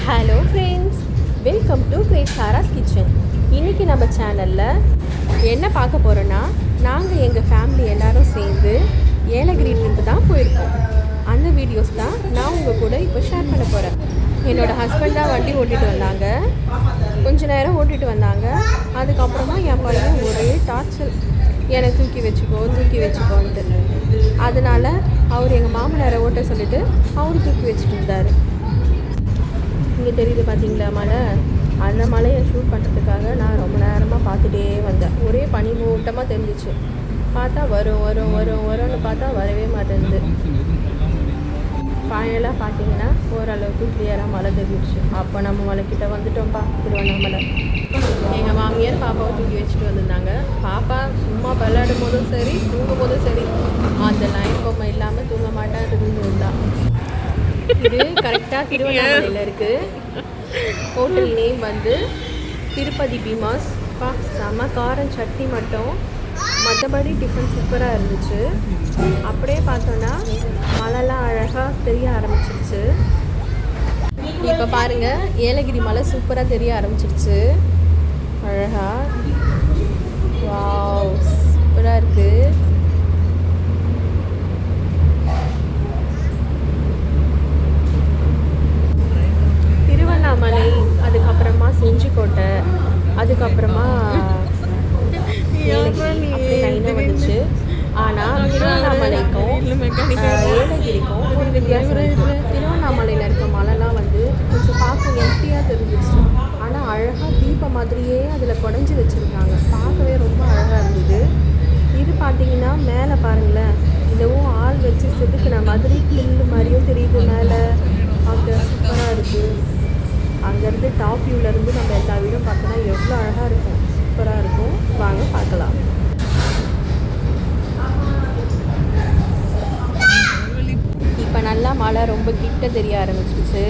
Hello friends, welcome to great Sara's kitchen. இன்றைக்கி நம்ம சேனலில் என்ன பார்க்க போகிறோன்னா, நாங்கள் எங்கள் ஃபேமிலி எல்லோரும் சேர்ந்து ஏலகிரி ட்ரிப்பு தான் போயிருக்கோம். அந்த வீடியோஸ் தான் நான் உங்கள் கூட இப்போ ஷேர் பண்ண போகிறேன். என்னோடய ஹஸ்பண்ட் தான் வண்டி ஓட்டிகிட்டு வந்தாங்க. கொஞ்ச நேரம் ஓட்டிகிட்டு வந்தாங்க. அதுக்கப்புறமா என் பையன் ஒரே டார்ச்சல், என்னை தூக்கி வச்சுக்கோன்ட்டு. அதனால் அவர் எங்கள் மாமனாரை ஓட்ட சொல்லிவிட்டு அவர் தூக்கி வச்சுட்டு இருந்தார். இங்கே தெரியுது பார்த்தீங்களா மலை, அந்த மலையை ஷூட் பண்ணுறதுக்காக நான் ரொம்ப நேரமாக பார்த்துட்டே வந்தேன். ஒரே பனி மூட்டமாக தெரிஞ்சிச்சு. பார்த்தா வரும்னு பார்த்தா வரவே மாட்டேங்குது. ஃபைனலாக பார்த்தீங்கன்னா ஓரளவுக்கு கிளியராக மழை தெரிஞ்சிச்சு. அப்போ நம்ம மலைக்கிட்ட வந்துட்டோம்ப்பா, திருவண்ணாமலை. எங்கள் மாமியார் பாப்பாவை தூக்கி வச்சுட்டு வந்திருந்தாங்க. பாப்பா சும்மா விளையாடும் போதும் சரி, தூங்கும் போதும் சரி, அந்த லைன் பொம்மை இல்லாமல் தூங்க மாட்டேன் இருந்தான். இது கரெக்டாக திருவண்ணாமலையில் இருக்குது. ஹோட்டல் நேம் வந்து திருப்பதி பீமாஸ். செம காரம் சட்னி மட்டும், மற்றபடி டிஃபன் சூப்பராக இருந்துச்சு. அப்படியே பார்த்தோன்னா மலைலாம் அழகாக தெரிய ஆரம்பிச்சிருச்சு. இப்போ பாருங்கள், ஏலகிரி மலை சூப்பராக தெரிய ஆரம்பிச்சிருச்சு. அழகாக வாவ், சூப்பராக இருக்குது. திருவண்ணாமலை, அதுக்கப்புறமா செஞ்சிக்கோட்டை, அதுக்கப்புறமா லைனாக வந்துச்சு. ஆனால் திருவண்ணாமலைக்கும் ஏலகிரிக்கும் ஒரு வித்தியாசம் இருக்குது. திருவண்ணாமலையில் இருக்க மலைலாம் வந்து கொஞ்சம் பார்க்க எம்டியாக தெரிஞ்சிச்சு. ஆனால் அழகாக தீபம் மாதிரியே அதில் குடஞ்சி வச்சுருக்காங்க. பார்க்கவே ரொம்ப அழகாக இருந்தது. இது பார்த்திங்கன்னா மேலே பாருங்களேன், இதுவும் ஆள் வச்சு செதுக்கின மாதிரி புல்லு மாதிரியும் தெரியுது. மேலே பார்க்க சூப்பராக இருக்குது. அங்கேருந்து டாப் வியூவிலேருந்து நம்ம எல்லா வீடும் பார்த்தோன்னா எவ்வளோ அழகாக இருக்கும், சூப்பராக இருக்கும். வாங்க பார்க்கலாம். இப்போ நல்லா மழை ரொம்ப கிட்ட தெரிய ஆரம்பிச்சிருச்சு.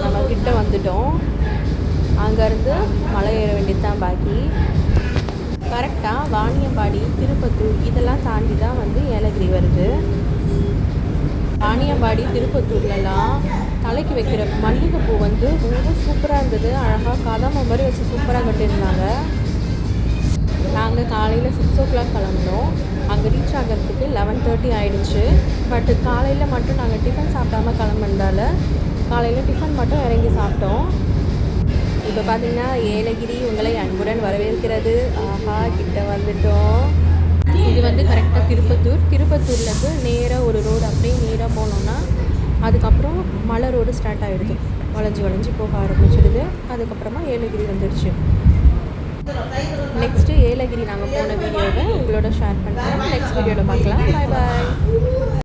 நம்ம கிட்ட வந்துட்டோம். அங்கேருந்து மலை ஏற வேண்டியது தான் பாக்கி. கரெக்டாக வாணியம்பாடி, திருப்பத்தூர் இதெல்லாம் தாண்டி தான் வந்து ஏலகிரி வருது. வாணியம்பாடி, திருப்பத்தூர்லலாம் தலைக்கு வைக்கிற மல்லிகைப்பூ வந்து ரொம்ப சூப்பராக இருந்தது. அழகாக கதம்ப மாதிரி வச்சு சூப்பராக கட்டியிருந்தாங்க. நாங்கள் காலையில் 6 o'clock கிளம்பினோம். அங்கே ரீச் ஆகிறதுக்கு 11:30 ஆகிடுச்சு. பட் காலையில் மட்டும் நாங்கள் டிஃபன் சாப்பிடாம கிளம்புனதால காலையில் டிஃபன் மட்டும் இறங்கி சாப்பிட்டோம். இப்போ பார்த்திங்கன்னா ஏலகிரி உங்களை அன்புடன் வரவேற்கிறது. ஆஹா, கிட்ட வந்துட்டோம். இது வந்து கரெக்டாக திருப்பத்தூர்லேருந்து நேராக ஒரு ரோடு அப்படியே நேராக போனோன்னா அதுக்கப்புறம் மலை ரோடு ஸ்டார்ட் ஆகிடுது. வளைஞ்சி போக ஆரம்பிச்சிடுது. அதுக்கப்புறமா ஏலகிரி வந்துடுச்சு. நெக்ஸ்ட்டு ஏலகிரி நாங்கள் போன வீடியோவை உங்களோட ஷேர் பண்ணுறேன். நெக்ஸ்ட் வீடியோவில் பார்க்கலாம். பாய் பாய்.